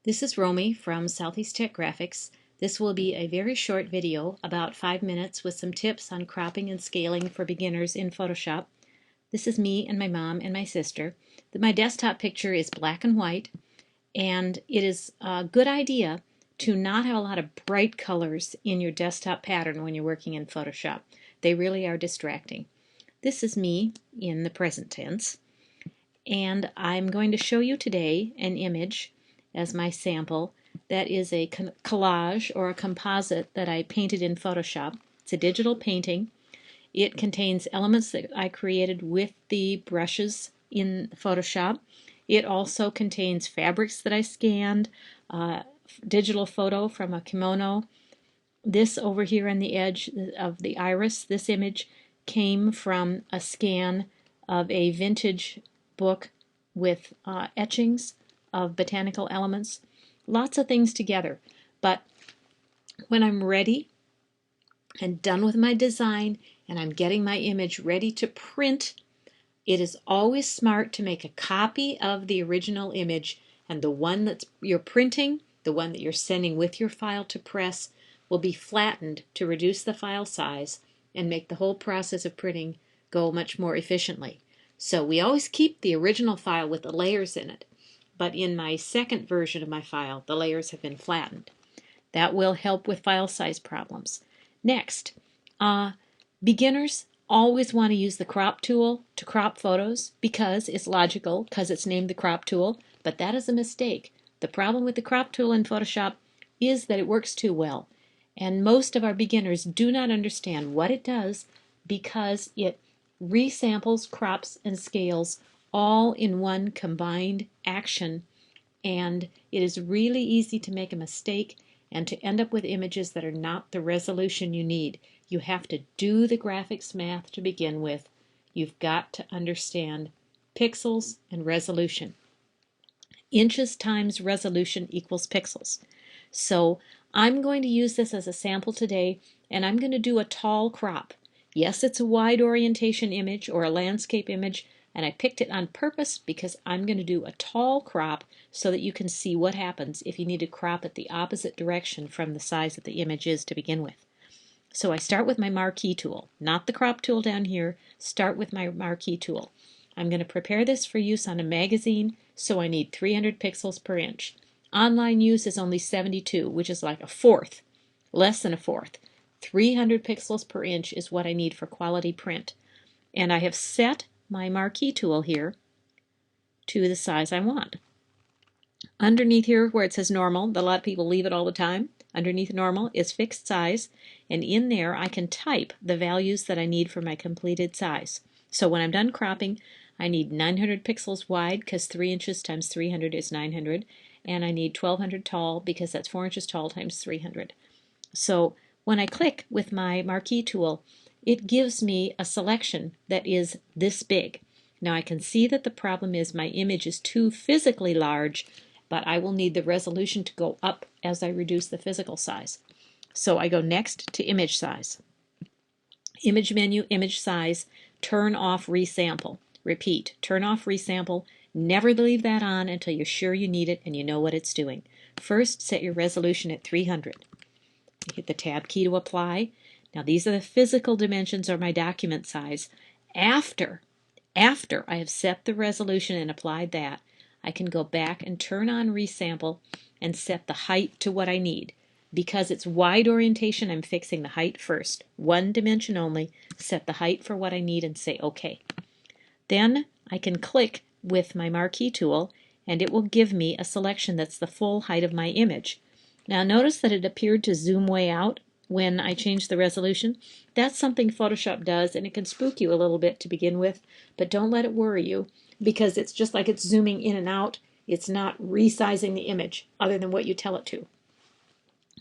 This is Romy from Southeast Tech Graphics. This will be a very short video, about 5 minutes, with some tips on cropping and scaling for beginners in Photoshop. This is me and my mom and my sister. My desktop picture is black and white, and it is a good idea to not have a lot of bright colors in your desktop pattern when you're working in Photoshop. They really are distracting. This is me in the present tense, and I'm going to show you today an image as my sample. That is a collage or a composite that I painted in Photoshop. It's a digital painting. It contains elements that I created with the brushes in Photoshop. It also contains fabrics that I scanned, digital photo from a kimono. This over here on the edge of the iris, this image came from a scan of a vintage book with etchings of botanical elements. Lots of things together. But when I'm ready and done with my design and I'm getting my image ready to print, it is always smart to make a copy of the original image, and the one that you're printing, the one that you're sending with your file to press, will be flattened to reduce the file size and make the whole process of printing go much more efficiently. So we always keep the original file with the layers in it, but in my second version of my file, the layers have been flattened. That will help with file size problems. Next, beginners always want to use the crop tool to crop photos because it's logical, because it's named the crop tool, but that is a mistake. The problem with the crop tool in Photoshop is that it works too well, and most of our beginners do not understand what it does because it resamples, crops, and scales all in one combined action, and it is really easy to make a mistake and to end up with images that are not the resolution you need. You have to do the graphics math to begin with. You've got to understand pixels and resolution. Inches times resolution equals pixels. So I'm going to use this as a sample today, and I'm going to do a tall crop. Yes, it's a wide orientation image or a landscape image, and I picked it on purpose because I'm going to do a tall crop so that you can see what happens if you need to crop it the opposite direction from the size that the image is to begin with. So I start with my marquee tool, not the crop tool down here. Start with my marquee tool. I'm going to prepare this for use on a magazine, so I need 300 pixels per inch. Online use is only 72, which is like a fourth, less than a fourth. 300 pixels per inch is what I need for quality print. And I have set my marquee tool here to the size I want. Underneath here where it says normal, a lot of people leave it all the time, underneath normal is fixed size, and in there I can type the values that I need for my completed size. So when I'm done cropping, I need 900 pixels wide because 3 inches times 300 is 900, and I need 1200 tall because that's 4 inches tall times 300. So when I click with my marquee tool, it gives me a selection that is this big. Now I can see that the problem is my image is too physically large, but I will need the resolution to go up as I reduce the physical size. So I go next to image size. Image menu, image size, turn off resample. Repeat, turn off resample. Never leave that on until you're sure you need it and you know what it's doing. First, set your resolution at 300. Hit the tab key to apply. Now these are the physical dimensions of my document size. After I have set the resolution and applied that, I can go back and turn on resample and set the height to what I need. Because it's wide orientation, I'm fixing the height first. One dimension only. Set the height for what I need and say OK. Then I can click with my marquee tool and it will give me a selection that's the full height of my image. Now notice that it appeared to zoom way out when I changed the resolution. That's something Photoshop does, and it can spook you a little bit to begin with, but don't let it worry you because it's just like it's zooming in and out. It's not resizing the image other than what you tell it to.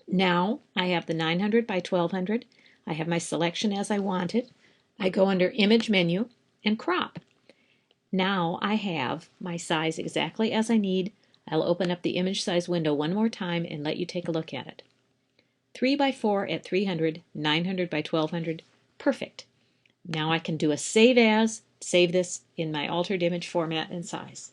Now I have the 900 by 1200. I have my selection as I want it. I go under Image Menu and Crop. Now I have my size exactly as I need. I'll open up the image size window one more time and let you take a look at it. 3 by 4 at 300, 900 by 1200, perfect. Now I can do a save as, save this in my altered image format and size.